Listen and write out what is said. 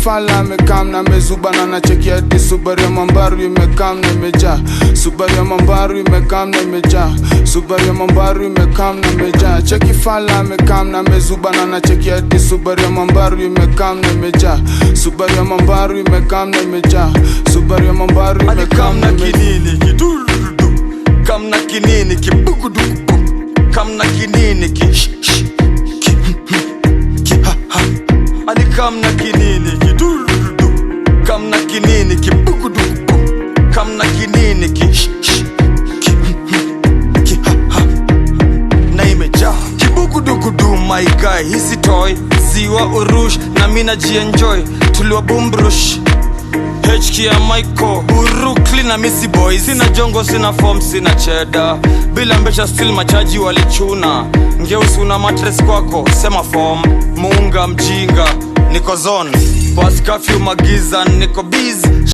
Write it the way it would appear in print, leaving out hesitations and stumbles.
fala amekam na mezubana na cheki hadi Subaru ya Mambaru imekam na imejaa. Subaru ya Mambaru imekam na imejaa. Subaru ya Mambaru imekam na imejaa. Cheki fala amekam na mezubana na cheki hadi Subaru ya Mambaru imekam na imejaa. Subaru ya Mambaru imekam na imejaa. Subaru ya Mambaru imekam na kinini kidurudu, kam na kinini kibugudu, kam na kinini ki ha ha. Ani kam na kinini kidurudu, kam na kinini kibugudu, kam na kinini ki ha ha. Na imejaa kibugudugudu, my guy, hisi toy ziwa urush na mina jienjoy. Tuliwa bumbrush HK ya Michael Brooklyn na Missy Boy. Sina jongo, sina form, sina cheddar. Bila mbesha still machaji walichuna. Ngeusi una mattress kwako, sema form. Muunga mjinga, niko zone. Pass curfew magiza, niko busy.